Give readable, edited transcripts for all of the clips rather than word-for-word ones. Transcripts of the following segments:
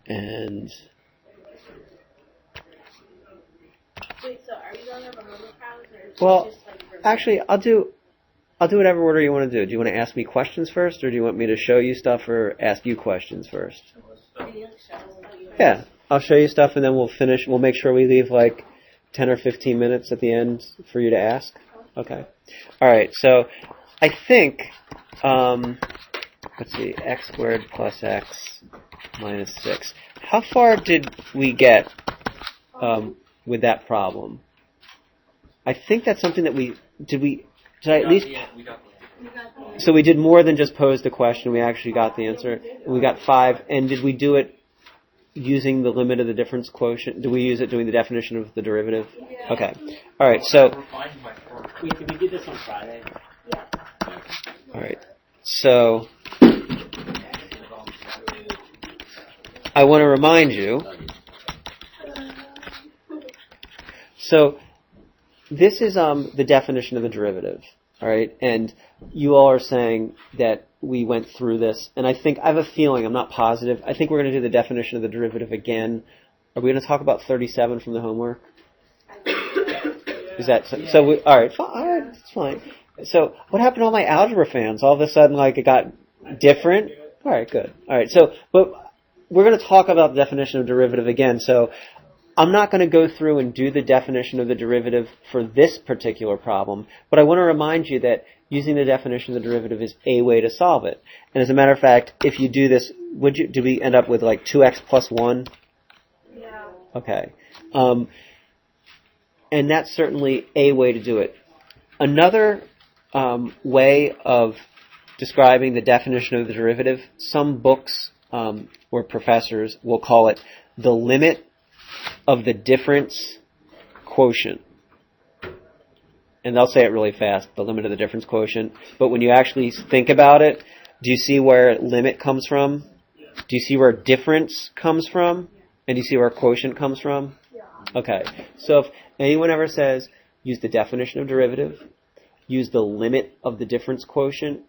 And Wait, so are we going over homework problems or is it well, just like actually, I'll do whatever order you want to do. Do you want to ask me questions first, or do you want me to show you stuff or ask you questions first? Yeah, I'll show you stuff and then we'll finish. We'll make sure we leave like 10 or 15 minutes at the end for you to ask. Okay. All right. So I think, let's see, x squared plus x minus 6. How far did we get with that problem? I think that's something that did I at least... So we did more than just pose the question. We actually got the answer. And we got 5. And did we do it using the limit of the difference quotient? Do we use it doing the definition of the derivative? Yeah. Okay. All right. So. Wait, did we do this on Friday? Yeah. All right. So I want to remind you. So this is the definition of the derivative. All right, and you all are saying that we went through this, and I have a feeling, I'm not positive, I think we're going to do the definition of the derivative again. Are we going to talk about 37 from the homework? Is that so? All right, it's fine. So what happened to all my algebra fans? All of a sudden, like, it got different? All right, good. All right, so, but we're going to talk about the definition of derivative again, so I'm not going to go through and do the definition of the derivative for this particular problem, but I want to remind you that using the definition of the derivative is a way to solve it. And as a matter of fact, if you do this, do we end up with like 2x plus 1? Yeah. Okay. And that's certainly a way to do it. Another way of describing the definition of the derivative, some books or professors will call it the limit of the difference quotient. And they'll say it really fast, the limit of the difference quotient. But when you actually think about it, do you see where limit comes from? Do you see where difference comes from? And do you see where quotient comes from? Okay. So if anyone ever says, use the definition of derivative, use the limit of the difference quotient,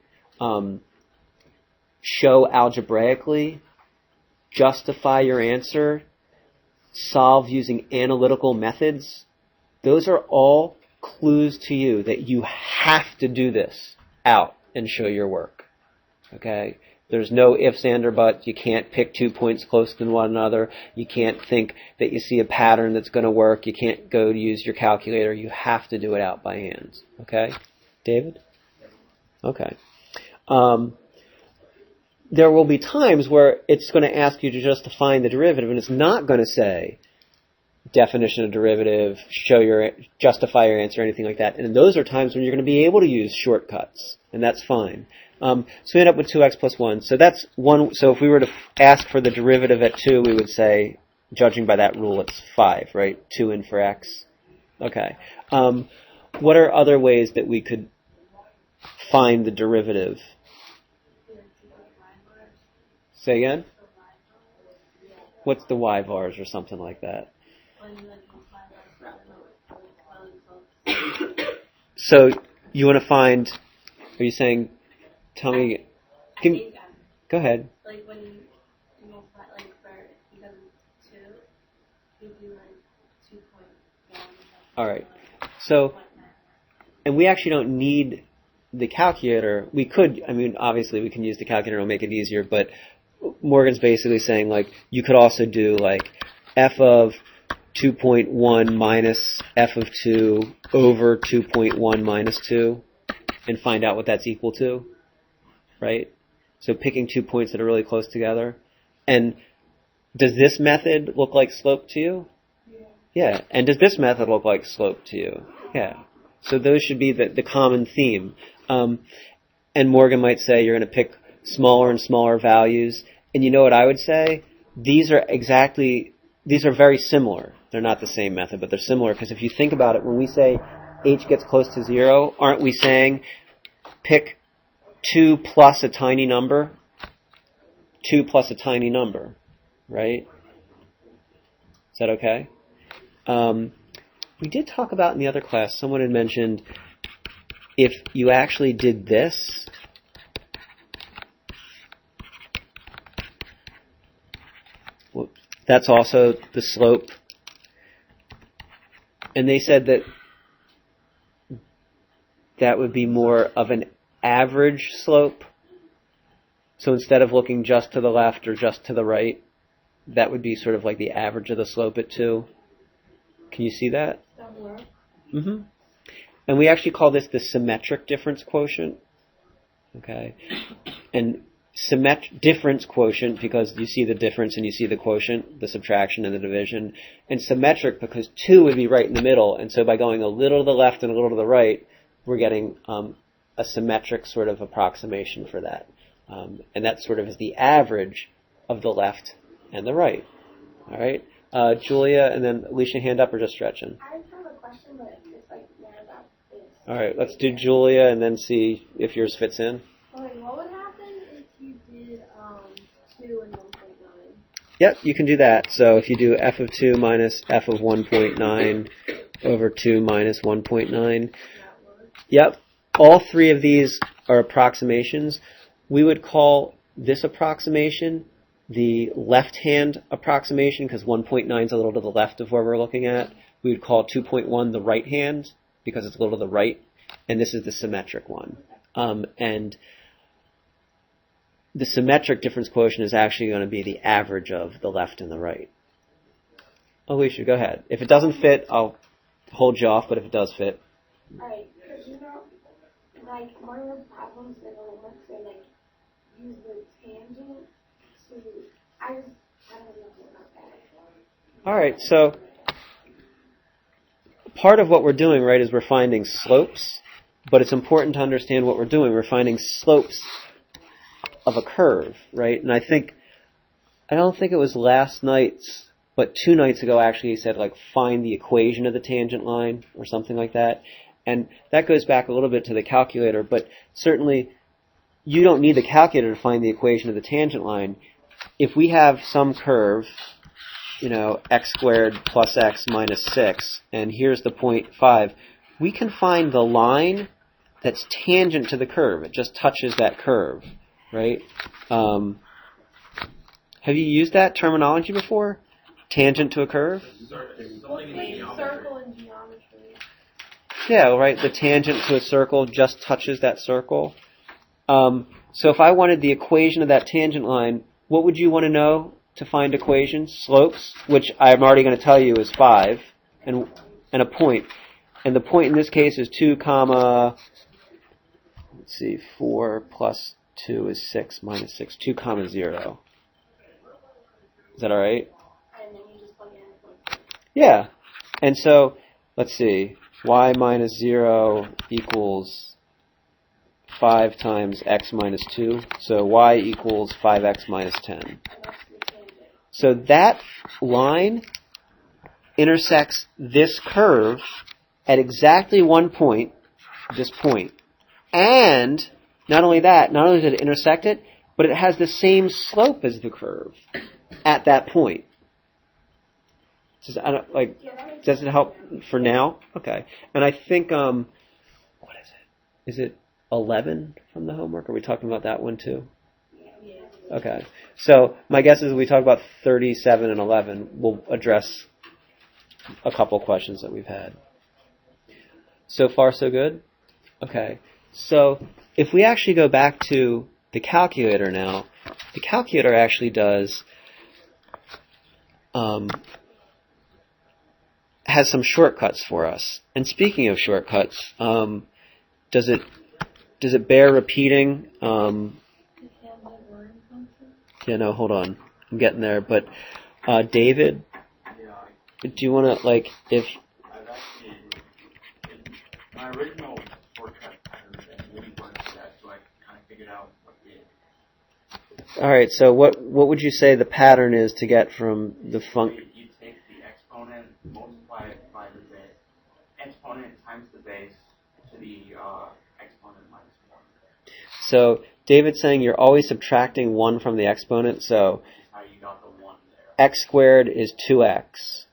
show algebraically, justify your answer, solve using analytical methods, those are all clues to you that you have to do this out and show your work. Okay? There's no ifs, and, or buts. You can't pick 2 points close to one another. You can't think that you see a pattern that's going to work. You can't go to use your calculator. You have to do it out by hand. Okay? David? Okay. There will be times where it's going to ask you to just define the derivative, and it's not going to say definition of derivative, justify your answer, anything like that. And those are times when you're going to be able to use shortcuts, and that's fine. So we end up with 2x plus 1. So that's one. So if we were to ask for the derivative at 2, we would say, judging by that rule, it's 5, right? 2 in for x. Okay. What are other ways that we could find the derivative? Say again? What's the y bars or something like that? So you want to find, are you saying, tell me, go ahead. Like when you multiply, like for, because it's 2, you do like 2.1. All right. So, and we actually don't need the calculator. We could, obviously we can use the calculator, it'll make it easier, but Morgan's basically saying, like, you could also do, like, f of 2.1 minus f of 2 over 2.1 minus 2 and find out what that's equal to, right? So picking 2 points that are really close together. And does this method look like slope to you? Yeah. And does this method look like slope to you? Yeah. So those should be the common theme. And Morgan might say you're going to pick smaller and smaller values. And you know what I would say? These are very similar. They're not the same method, but they're similar because if you think about it, when we say h gets close to 0, aren't we saying pick 2 plus a tiny number? 2 plus a tiny number, right? Is that okay? We did talk about in the other class, someone had mentioned if you actually did this, That's also the slope. And they said that would be more of an average slope. So instead of looking just to the left or just to the right, that would be sort of like the average of the slope at 2. Can you see that? Mm-hmm. And we actually call this the symmetric difference quotient. Okay. And difference quotient because you see the difference and you see the quotient, the subtraction and the division. And symmetric because 2 would be right in the middle. And so by going a little to the left and a little to the right, we're getting a symmetric sort of approximation for that. And that sort of is the average of the left and the right. All right. Julia and then Alicia, hand up or just stretching? I have a question, but it's like more about this. All right. Let's do Julia and then see if yours fits in. Okay, what would happen if you did 2 and 1.9? Yep, you can do that. So if you do f of 2 minus f of 1.9 over 2 minus 1.9. Yep. All 3 of these are approximations. We would call this approximation the left-hand approximation because 1.9 is a little to the left of where we're looking at. We would call 2.1 the right hand because it's a little to the right. And this is the symmetric one. And the symmetric difference quotient is actually going to be the average of the left and the right. Alicia, go ahead. If it doesn't fit, I'll hold you off, but if it does fit. Alright, because like one of the problems in the homework say like use the tangent to I don't know about that. Alright, so part of what we're doing, right, is we're finding slopes, but it's important to understand what we're doing. We're finding slopes of a curve, right? And I don't think it was last night's, but 2 nights ago actually he said like find the equation of the tangent line or something like that. And that goes back a little bit to the calculator, but certainly you don't need the calculator to find the equation of the tangent line. If we have some curve, x squared plus x minus 6, and here's the point 5, we can find the line that's tangent to the curve. It just touches that curve, right? Have you used that terminology before? Tangent to a curve? Circle in geometry. Yeah, right. The tangent to a circle just touches that circle. So if I wanted the equation of that tangent line, what would you want to know to find equations? Slopes, which I'm already going to tell you is 5, and a point. And the point in this case is 2 comma, 4 plus 2 is 6 minus 6, 2 comma 0. Is that all right? And then you just plug in a point. Yeah. And so, let's see, y minus 0 equals 5 times x minus 2. So y equals 5x minus 10. So that line intersects this curve at exactly one point, this point. And not only does it intersect it, but it has the same slope as the curve at that point. Does it help for now? Okay. And I think, what is it? Is it 11 from the homework? Are we talking about that one too? Okay. So my guess is we talk about 37 and 11. We'll address a couple questions that we've had. So far, so good? Okay. So if we actually go back to the calculator now, the calculator actually does has some shortcuts for us. And speaking of shortcuts, does it bear repeating? Yeah, no, hold on. I'm getting there. But David, do you want to, if... My original shortcut pattern really worked that, so I kind of figured out what did. All right, so what would you say the pattern is to get from the function? You take the exponent, multiply it by the base, exponent times the base to the exponent minus 1. So David's saying you're always subtracting 1 from the exponent, so That's how you got the 1 there. x squared is 2x.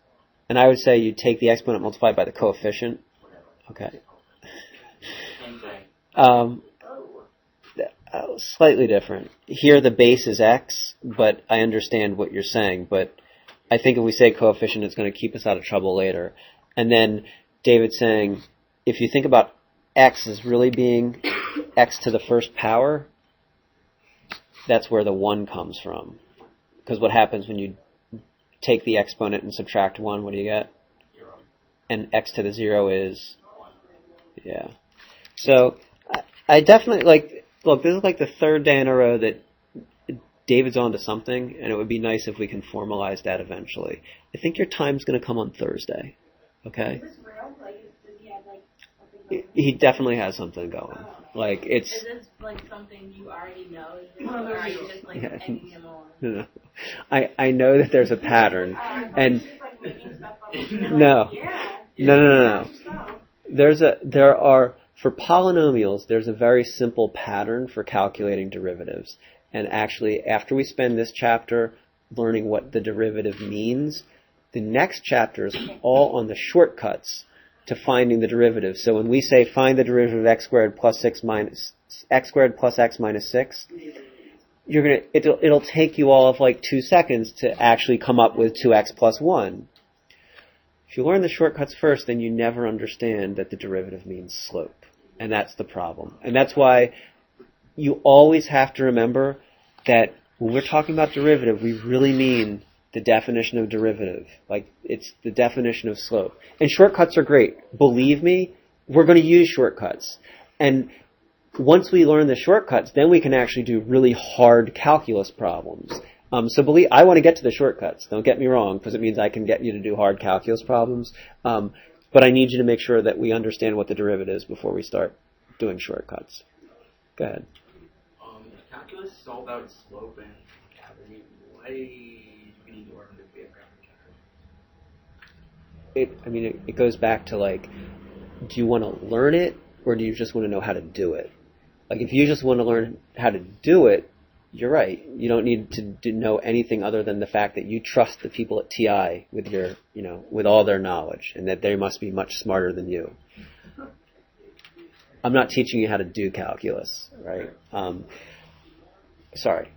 And I would say you take the exponent multiplied by the coefficient. Whatever. Okay. Same thing. Slightly different. Here the base is x, but I understand what you're saying. But I think if we say coefficient, it's going to keep us out of trouble later. And then David's saying, if you think about x as really being x to the first power, that's where the 1 comes from. Because what happens when you take the exponent and subtract 1, what do you get? 0. And x to the 0 is? 1. Yeah. So I definitely, look, this is like the third day in a row that David's onto something, and it would be nice if we can formalize that eventually. I think your time's going to come on Thursday. Okay? Is this real? Like, does he have, like, something going He definitely has something going. Like, it's... Is this like something you already know? Or are you just like egging him on? No. I know that there's a pattern, and just, like, making stuff up? no. Yeah. No. So. There are, for polynomials, there's a very simple pattern for calculating derivatives. And actually, after we spend this chapter learning what the derivative means, the next chapter is all on the shortcuts to finding the derivative. So when we say find the derivative of x squared plus x minus 6, it'll take you all of like 2 seconds to actually come up with 2x plus 1. If you learn the shortcuts first, then you never understand that the derivative means slope. And that's the problem. And that's why you always have to remember that when we're talking about derivative, we really mean the definition of derivative. Like, it's the definition of slope. And shortcuts are great. Believe me, we're going to use shortcuts. And once we learn the shortcuts, then we can actually do really hard calculus problems. I want to get to the shortcuts. Don't get me wrong, because it means I can get you to do hard calculus problems. But I need you to make sure that we understand what the derivative is before we start doing shortcuts. Go ahead. If calculus is all about slope and cavity, why do we need to learn the geographic calculus? It goes back to, like, do you want to learn it, or do you just want to know how to do it? Like, if you just want to learn how to do it, you're right. You don't need to know anything other than the fact that you trust the people at TI with with all their knowledge, and that they must be much smarter than you. I'm not teaching you how to do calculus, right? Sorry.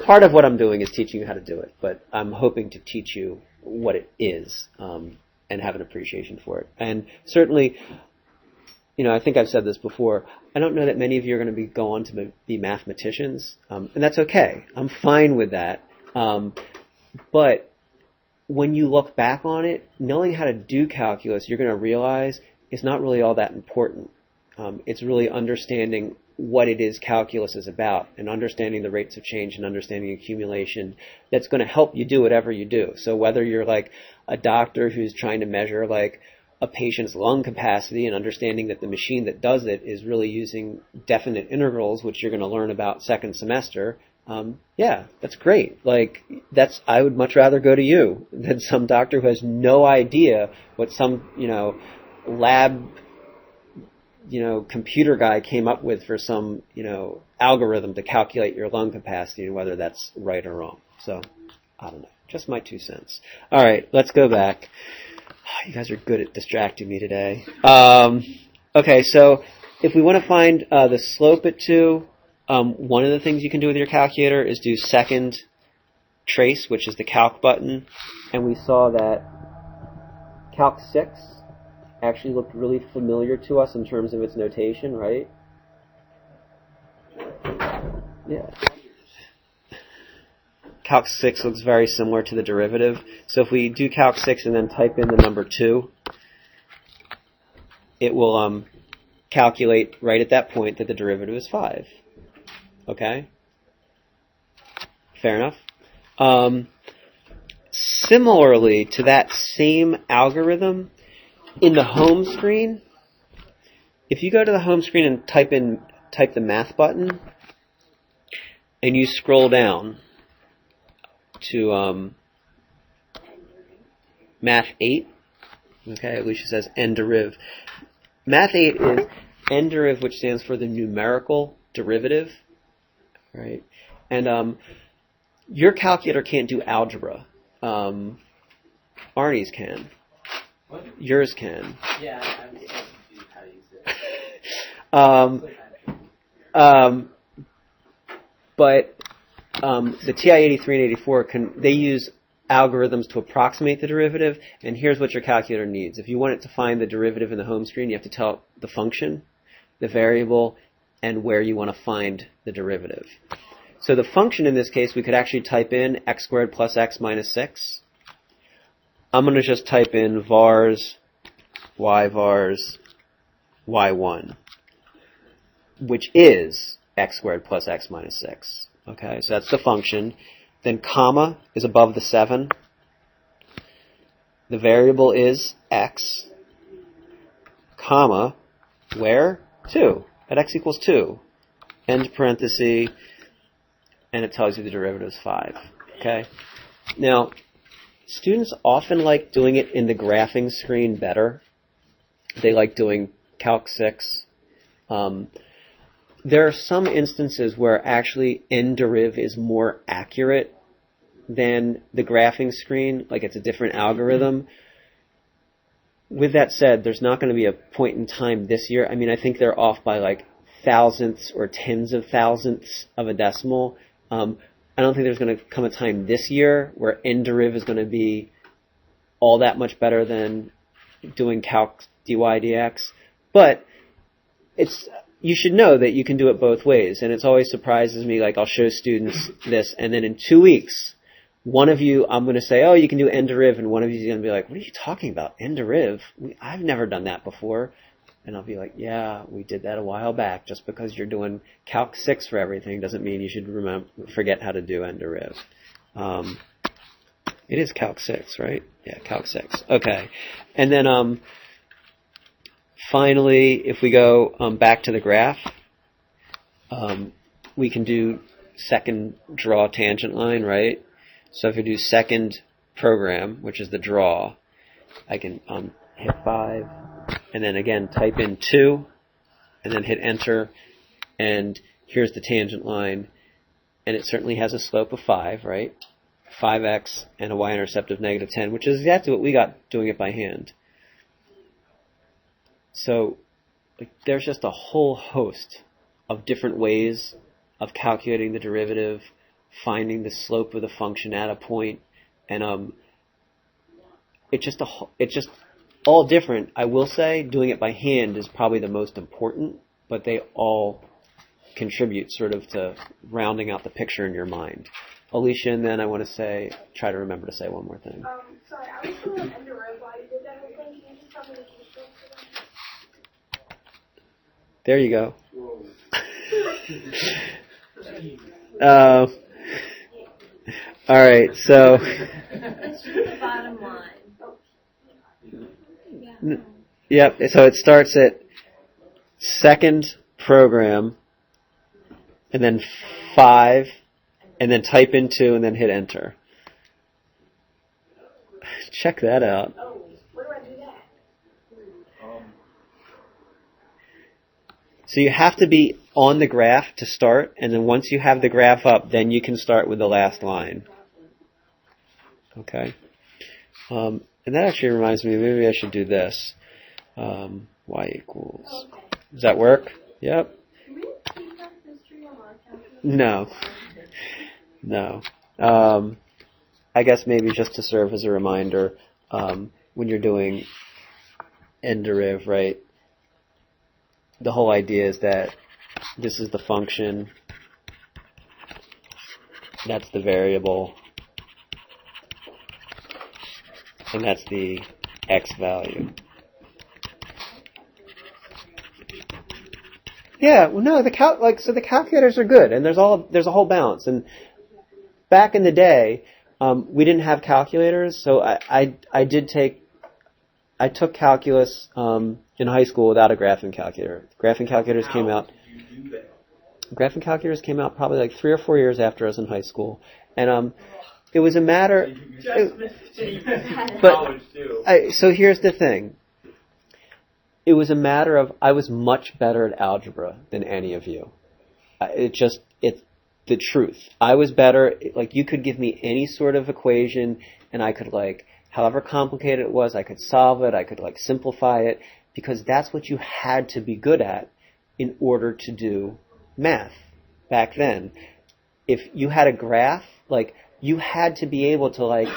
Part of what I'm doing is teaching you how to do it, but I'm hoping to teach you what it is, and have an appreciation for it. And certainly, I think I've said this before, I don't know that many of you are going to go on to be mathematicians, and that's okay. I'm fine with that. But when you look back on it, knowing how to do calculus, you're going to realize it's not really all that important. It's really understanding what it is calculus is about, and understanding the rates of change and understanding accumulation that's going to help you do whatever you do. So whether you're like a doctor who's trying to measure like a patient's lung capacity and understanding that the machine that does it is really using definite integrals, which you're going to learn about second semester, that's great. Like, I would much rather go to you than some doctor who has no idea what some, lab, computer guy came up with for some, algorithm to calculate your lung capacity and whether that's right or wrong. So, I don't know. Just my 2 cents. All right, let's go back. You guys are good at distracting me today. Okay, so if we want to find the slope at 2, one of the things you can do with your calculator is do second trace, which is the calc button. And we saw that calc 6 actually looked really familiar to us in terms of its notation, right? Yeah. Calc 6 looks very similar to the derivative. So if we do Calc 6 and then type in the number 2, it will calculate right at that point that the derivative is 5. Okay? Fair enough. Similarly to that same algorithm, in the home screen, if you go to the home screen and type the math button, and you scroll down to Math 8. Okay, Alicia says n-deriv. Math 8 is n-deriv, which stands for the numerical derivative, right? And your calculator can't do algebra. Arnie's can. What? Yours can. Yeah, I'm supposed to how to use it. But the TI-83 and 84 they use algorithms to approximate the derivative, and here's what your calculator needs. If you want it to find the derivative in the home screen, you have to tell it the function, the variable, and where you want to find the derivative. So the function in this case, we could actually type in x squared plus x minus 6. I'm going to just type in vars y1, which is x squared plus x minus 6. Okay, so that's the function. Then comma is above the 7. The variable is x, comma, where? 2, at x equals 2. End parenthesis, and it tells you the derivative is 5. Okay? Now, students often like doing it in the graphing screen better. They like doing Calc 6. There are some instances where actually NDeriv is more accurate than the graphing screen, like it's a different algorithm. With that said, there's not going to be a point in time this year. I mean, I think they're off by like thousandths or tens of thousandths of a decimal. I don't think there's going to come a time this year where NDeriv is going to be all that much better than doing Calc dy dx. But you should know that you can do it both ways. And it always surprises me, like I'll show students this, and then in 2 weeks, one of you, I'm going to say, oh, you can do NDeriv, and one of you is going to be like, what are you talking about? NDeriv? I've never done that before. And I'll be like, yeah, we did that a while back. Just because you're doing Calc 6 for everything doesn't mean you should forget how to do NDeriv. It is Calc 6, right? Yeah, Calc 6. Okay. And then finally, if we go back to the graph, we can do second draw tangent line, right? So if we do second program, which is the draw, I can hit 5, and then again type in 2, and then hit enter, and here's the tangent line, and it certainly has a slope of 5, right? 5x and a y-intercept of negative 10, which is exactly what we got doing it by hand. So there's just a whole host of different ways of calculating the derivative, finding the slope of the function at a point, and it's just all different. I will say doing it by hand is probably the most important, but they all contribute sort of to rounding out the picture in your mind. Alicia, and then I want to try to remember to say one more thing. Sorry, I was still in NDeriv while you did that whole thing. Can you just tell me the keystrokes again? There you go. All right, so. It's just the bottom line. Yep, so it starts at second program, and then 5, and then type in 2, and then hit enter. Check that out. Oh, where do I do that? So you have to be on the graph to start, and then once you have the graph up, then you can start with the last line. Okay? And that actually reminds me, maybe I should do this. Y equals. Does that work? Yep. Can we keep that history on our calculator? No. I guess maybe just to serve as a reminder, when you're doing NDeriv, right, the whole idea is that this is the function, that's the variable, and that's the x value. Yeah, well, no, the calculators are good, and there's a whole balance. And back in the day, we didn't have calculators, so I took calculus in high school without a graphing calculator. Graphing calculators came out. Graphing calculators came out probably like 3 or 4 years after I was in high school, and it was a matter. So here's the thing. It was a matter of I was much better at algebra than any of you. It's the truth. I was better. Like you could give me any sort of equation, and I could however complicated it was, I could solve it. I could simplify it because that's what you had to be good at in order to do math back then. if you had a graph, like, you had to be able to, like,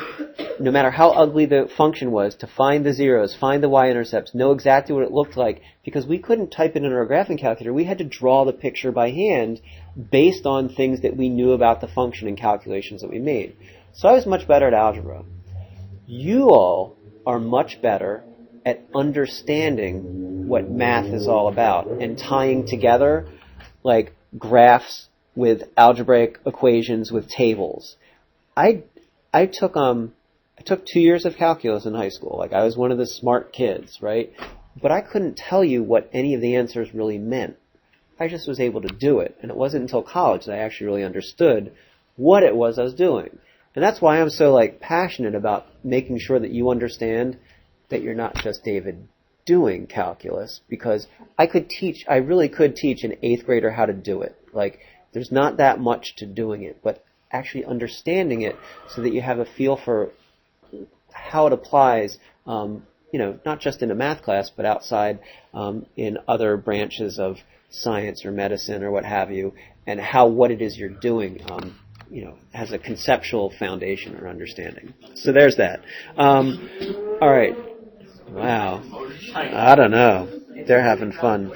no matter how ugly the function was, to find the zeros, find the y-intercepts, know exactly what it looked like, because we couldn't type it in our graphing calculator. We had to draw the picture by hand based on things that we knew about the function and calculations that we made. So I was much better at algebra. You all are much better at understanding what math is all about and tying together, like, graphs with algebraic equations with tables. I took 2 years of calculus in high school. Like, I was one of the smart kids, right? But I couldn't tell you what any of the answers really meant. I just was able to do it. And it wasn't until college that I actually really understood what it was I was doing. And that's why I'm so, like, passionate about making sure that you understand that you're not just David doing calculus, because I really could teach an 8th grader how to do it. Like, there's not that much to doing it, but actually understanding it so that you have a feel for how it applies, not just in a math class, but outside in other branches of science or medicine or what have you, and how what it is you're doing, has a conceptual foundation or understanding. So there's that. All right. Wow. I don't know. They're having fun.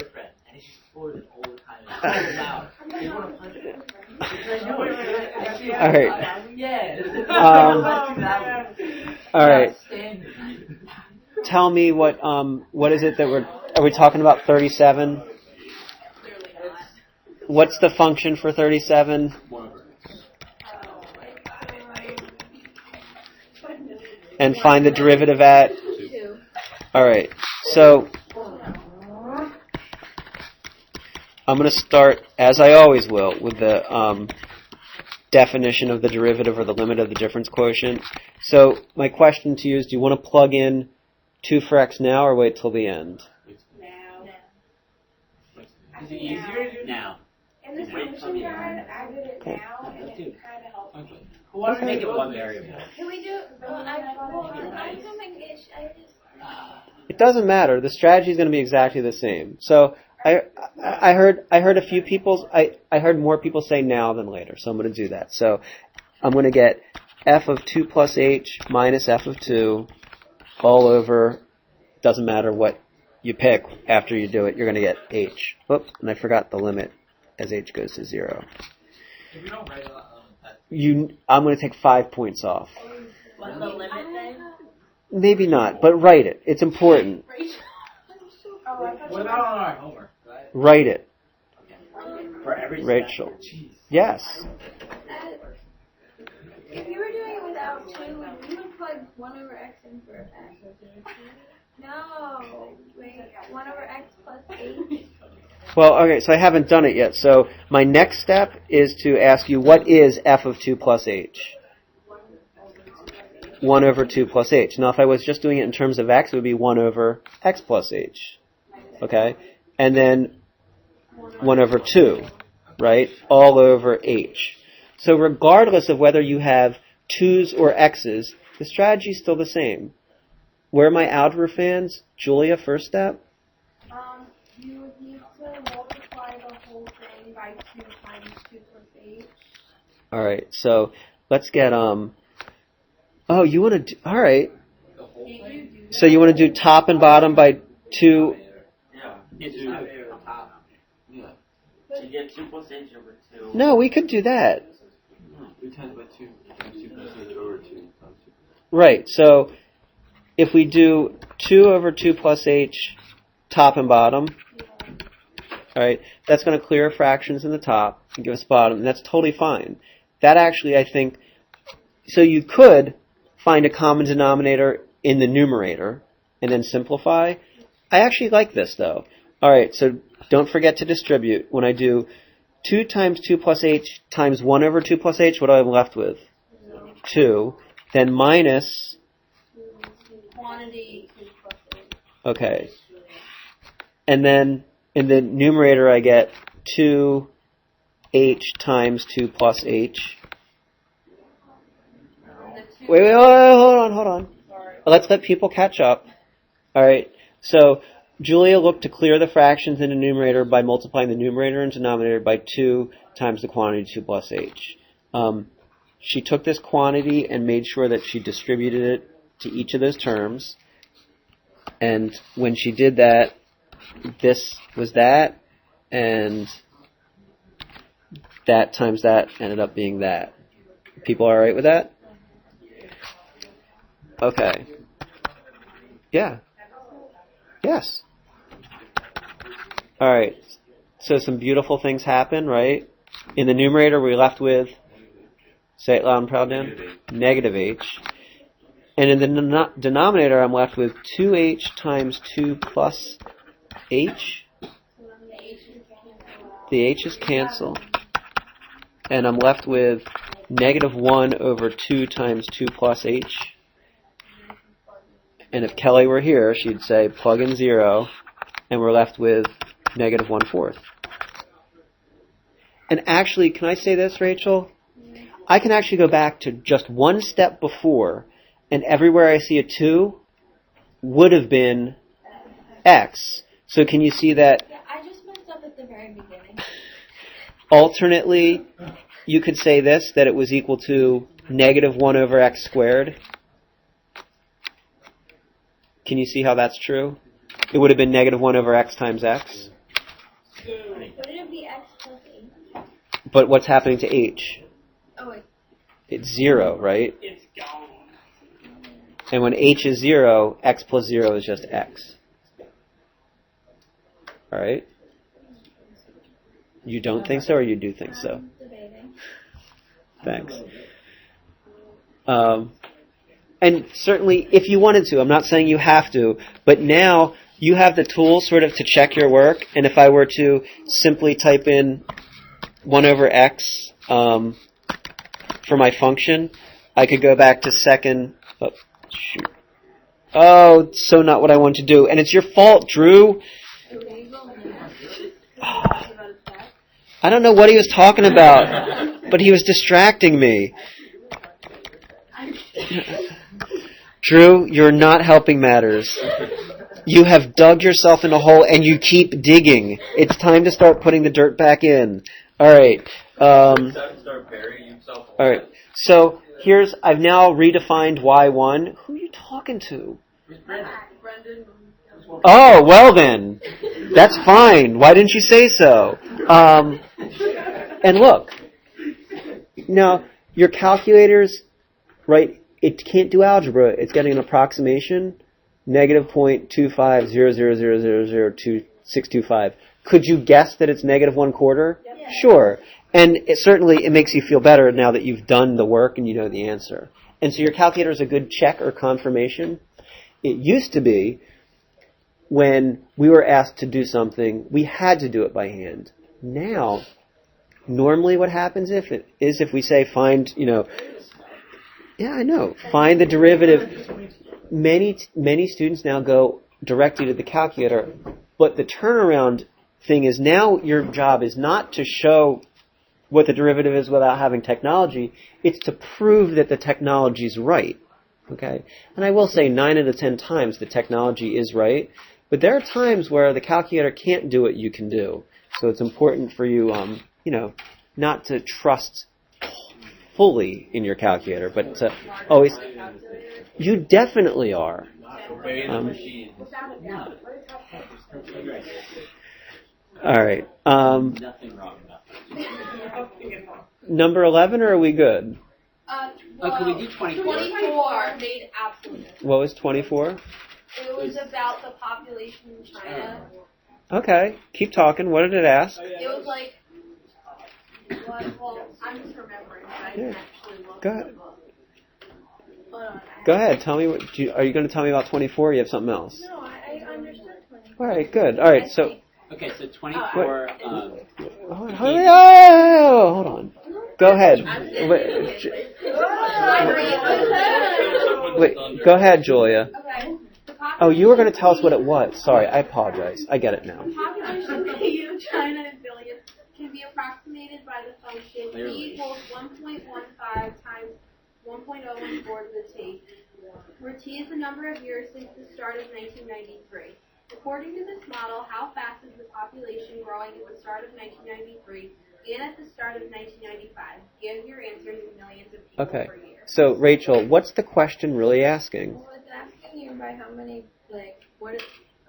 All right. All right. Tell me what is it that are we talking about 37? What's the function for 37? And find the derivative at? 2. All right. So I'm going to start, as I always will, with the definition of the derivative or the limit of the difference quotient. So my question to you is, do you want to plug in 2 for x now or wait till the end? Now. Is it easier Now. In the solution guide, I did it now, and it kind of helped me. Who wants to make it one variable? Can we do? I'm doing it. It doesn't matter. The strategy is going to be exactly the same. So I heard a few people, I heard more people say now than later, so I'm going to do that. So I'm going to get f of 2 plus h minus f of 2 all over, doesn't matter what you pick after you do it, you're going to get h. Oops, and I forgot the limit as h goes to 0. If you don't write that. I'm going to take 5 points off. What's the limit then? Maybe not, but write it. It's important. We're not on our homework, right? Write it. For every Rachel. Jeez. Yes. If you were doing it without 2, you would plug 1 over x in for x. No. Wait, 1 over x plus 8. Well, okay, so I haven't done it yet. So my next step is to ask you, what is f of 2 plus h? 1 over 2 plus h. Now, if I was just doing it in terms of x, it would be 1 over x plus h. Okay? And then 1 over 2, right? All over h. So regardless of whether you have 2's or x's, the strategy is still the same. Where are my algebra fans? Julia, first step? You would need to multiply the whole thing by 2 times 2 plus h. All right, so let's get, oh, you want to do, all right. So you want to do top and bottom by 2. Yeah. It's on top. Yeah. So you get 2 plus h over 2. No, we could do that. 2 times by 2 times 2 plus h over 2 times 2. Right, so if we do 2 over 2 plus h, top and bottom, all right, that's going to clear fractions in the top and give us bottom, and that's totally fine. That actually, I think, so you could find a common denominator in the numerator and then simplify. I actually like this, though. All right, so don't forget to distribute. When I do 2 times 2 plus h times 1 over 2 plus h, what do I have left with? 2. Then minus, Quantity 2 plus 8. okay. And then in the numerator I get 2h times 2 plus h. Wait, hold on. Sorry. Let's let people catch up. All right. So Julia looked to clear the fractions in the numerator by multiplying the numerator and denominator by 2 times the quantity 2 plus h. she took this quantity and made sure that she distributed it to each of those terms. And when she did that, this was that, and that times that ended up being that. People all right with that? Okay. Yeah. Yes. All right. So some beautiful things happen, right? In the numerator, we're left with, say it loud and proud, Dan, negative h. And in the denominator, I'm left with 2h times 2 plus h. The h's cancel. And I'm left with negative 1 over 2 times 2 plus h. And if Kelly were here, she'd say plug in 0, and we're left with negative 1/4. And actually, can I say this, Rachel? I can actually go back to just one step before, and everywhere I see a 2 would have been x. So can you see that? Yeah, I just messed up at the very beginning. Alternately, you could say this, that it was equal to negative 1 over x squared. Can you see how that's true? It would have been negative 1 over x times x. Wouldn't it be x plus 8? But what's happening to h? Oh, wait. It's 0, right? It's gone. And when h is 0, x plus 0 is just x. All right? You don't think so, or you do think so? I'm debating. Thanks. And certainly, if you wanted to, I'm not saying you have to, but now you have the tools sort of to check your work. And if I were to simply type in 1 over x for my function, I could go back to second. Oh, shoot. Oh, it's so not what I want to do. And it's your fault, Drew. I don't know what he was talking about, but he was distracting me. Drew, you're not helping matters. You have dug yourself in a hole and you keep digging. It's time to start putting the dirt back in. All right. Start burying himself. All right. So I've now redefined y1. Who are you talking to? Brendan. Oh, well then. That's fine. Why didn't you say so? And look. Now, your calculators, right, it can't do algebra. It's getting an approximation. Negative 0.2500002625. Could you guess that it's negative 1/4? Yeah. Sure. And it makes you feel better now that you've done the work and you know the answer. And so your calculator is a good check or confirmation. It used to be when we were asked to do something, we had to do it by hand. Now, normally what happens if we say find, find the derivative. Many students now go directly to the calculator, but the turnaround thing is now your job is not to show what the derivative is without having technology, it's to prove that the technology is right. Okay? And I will say 9 out of 10 times the technology is right, but there are times where the calculator can't do what you can do. So it's important for you, not to trust fully in your calculator, but to always. You definitely are. Obey the machine. All right. Nothing wrong about that. Number 11, or are we good? Can we do 24? 24 made absolute sense. What was 24? It was about the population in China. Okay. Keep talking. What did it ask? It was like, well, I'm just remembering, but I didn't actually look Go at ahead. the book. Hold on. Go ahead. Tell me. Are you going to tell me about 24 or you have something else? No, I understood 24. All right. Good. All right. So. Okay, so 24. Hold on. Go ahead. Wait. Go ahead, Julia. Okay. Oh, you were going to tell us what it was. Sorry. I apologize. I get it now. The population of China in billions can be approximated by the function e equals 1.15 times 1.014 to the t, where t is the number of years since the start of 1993. According to this model, how fast is the population growing at the start of 1993 and at the start of 1995. Give your answers in millions of people Okay. per year. So, Rachel, what's the question really asking? Well, it's asking you by how many, like, what is,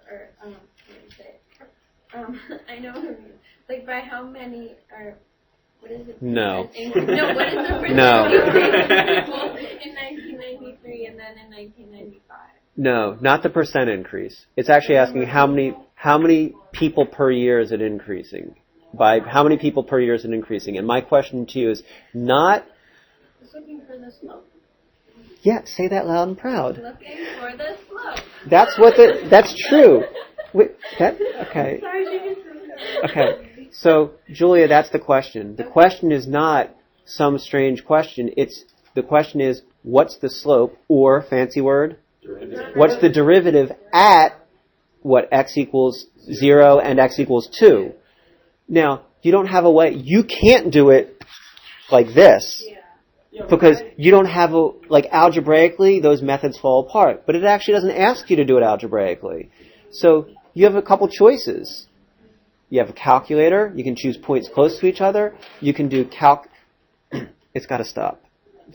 or, what do you say? I know what I mean. Like, by how many, or, what is it? No. No, what is the percentage No. of people in 1993 and then in 1995? No, not the percent increase. It's actually asking how many people per year is it increasing? By how many people per year is it increasing? And my question to you is not... Just looking for the slope. Yeah, say that loud and proud. Looking for the slope. That's true. Wait, okay. Okay. So, Julia, that's the question. The question is not some strange question. The question is, what's the slope, or, fancy word, what's the derivative at what x equals 0 and x equals 2? Now, you don't have a way, you can't do it like this, because you don't have algebraically, those methods fall apart. But it actually doesn't ask you to do it algebraically. So, you have a couple choices. You have a calculator, you can choose points close to each other, you can do it's gotta stop.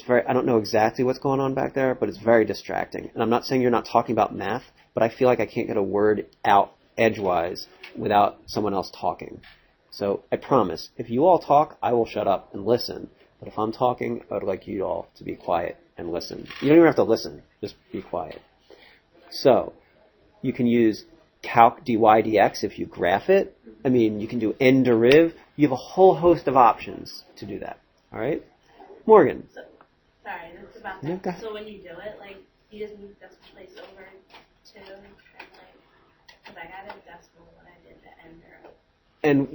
I don't know exactly what's going on back there, but it's very distracting. And I'm not saying you're not talking about math, but I feel like I can't get a word out edgewise without someone else talking. So I promise, if you all talk, I will shut up and listen. But if I'm talking, I would like you all to be quiet and listen. You don't even have to listen, just be quiet. So, you can use calc dy dx if you graph it. I mean, you can do n deriv. You have a whole host of options to do that. All right? Morgan. Sorry, that's about No, that. go ahead. So when you do it, like, you just move this place over to, and like, because I got a decimal when I did the end there. And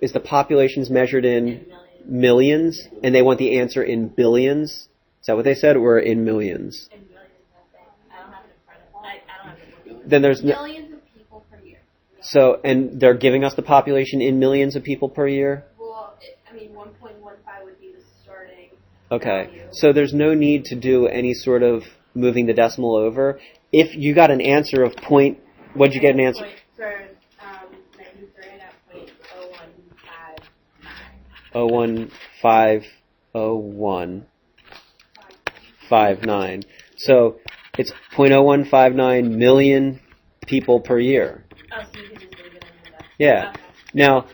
is the populations measured in Millions. millions, and they want the answer in billions? Is that what they said, or in millions? In millions, I think. I don't have it in front of me. I don't have it in Then there's no, Millions of people per year. so, and they're giving us the population in millions of people per year? Well, 1.15 would be the starting Okay, value. so there's no need to do any sort of moving the decimal over. If you got an answer of what'd you get an answer? For 93, I got 0.01559. 0.015059. So it's 0.0159 million people per year. Oh, so you can just leave it in the Yeah. Okay. Now,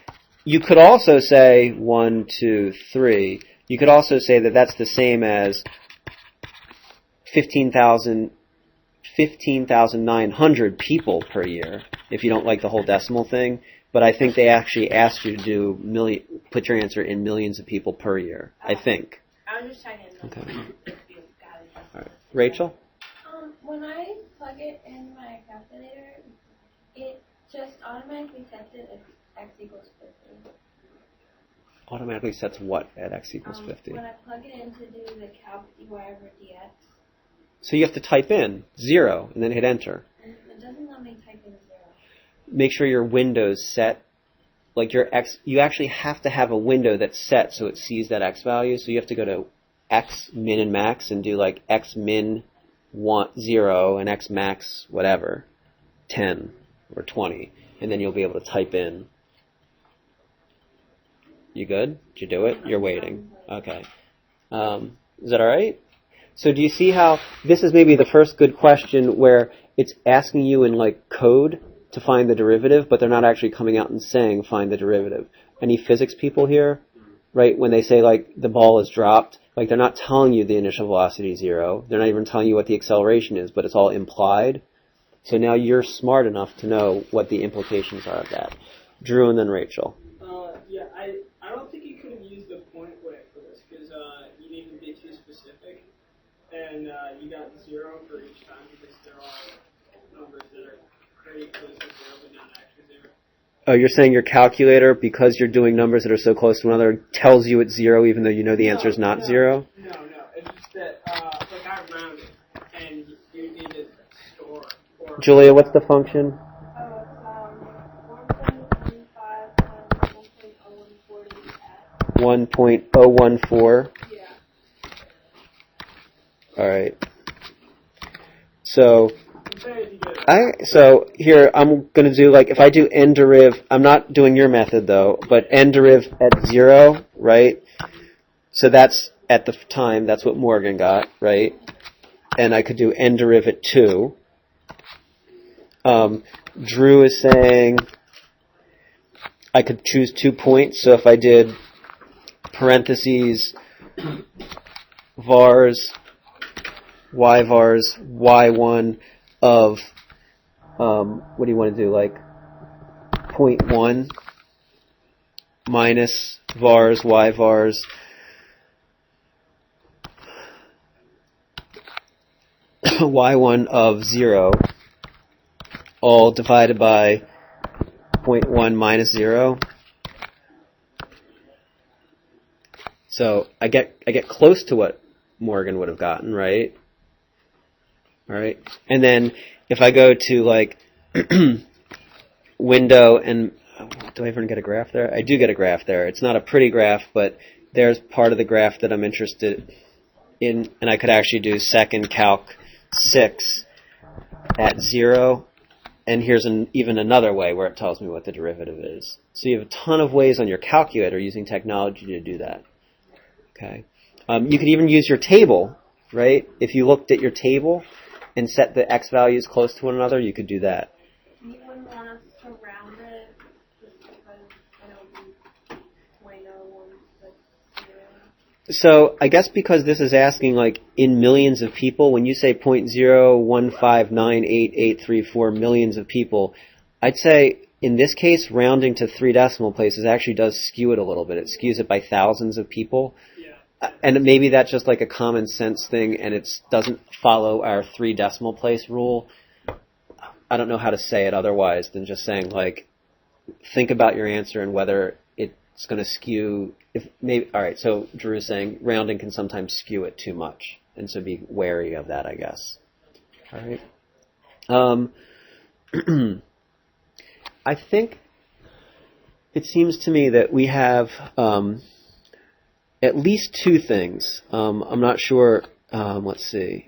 you could also say 1, 2, 3. You could also say that that's the same as 15,900 people per year, if you don't like the whole decimal thing. But I think they actually asked you to do put your answer in millions of people per year. I think. I was just checking. Okay. If you got it. All right. Rachel? When I plug it in my calculator, it just automatically sets it as x equals 50. Automatically sets what at x equals 50? When I plug it in to do the calc dy over dx, So you have to type in 0 and then hit enter. and it doesn't let me type in 0. Make sure your window's set, like your x, you actually have to have a window that's set so it sees that x value. So you have to go to x min and max and do like x min 0 and x max whatever, 10 or 20. And then you'll be able to type in. You good? Did you do it? You're waiting. Okay. Is that all right? So do you see how this is maybe the first good question where it's asking you in like code to find the derivative, but they're not actually coming out and saying find the derivative. Any physics people here? Right? When they say like the ball is dropped, like they're not telling you the initial velocity is 0. They're not even telling you what the acceleration is, but it's all implied. So now you're smart enough to know what the implications are of that. Drew and then Rachel. I don't think you could have used the point way for this because you didn't even be too specific, and you got 0 for each time because they're all numbers that are pretty close to 0 but not actually 0. Oh, you're saying your calculator, because you're doing numbers that are so close to another, tells you it's 0 even though you know the answer is not 0? No. It's just that like I rounded, and you need to store. Or Julia, what's the function? 1.014. Yeah. All right. So I'm saying if you get So here I'm going to do like if I do n deriv. I'm not doing your method though, but n deriv at 0, right? So that's at the time. That's what Morgan got, right? And I could do n deriv at 2. Drew is saying I could choose 2 points. So if I did parentheses vars y vars y1 of what do you want to do, like 0.1 minus vars y vars y1 of 0 all divided by 0.1 minus 0. So I get close to what Morgan would have gotten, right? All right. And then if I go to like window and do I even get a graph there? I do get a graph there. It's not a pretty graph, but there's part of the graph that I'm interested in, and I could actually do second calc 6 at 0. And here's even another way where it tells me what the derivative is. So you have a ton of ways on your calculator using technology to do that. Okay. You could even use your table, right? If you looked at your table and set the x values close to one another, you could do that. You wouldn't want us to round it just because I know we 0.0160. So I guess because this is asking like in millions of people, when you say 0.015988834 millions of people, I'd say in this case rounding to 3 decimal places actually does skew it a little bit. It skews it by thousands of people. And maybe that's just like a common sense thing and it doesn't follow our 3 decimal place rule. I don't know how to say it otherwise than just saying like think about your answer and whether it's going to skew. All right, so Drew is saying rounding can sometimes skew it too much, and so be wary of that, I guess. All right. I think it seems to me that we have at least 2 things. I'm not sure. Let's see.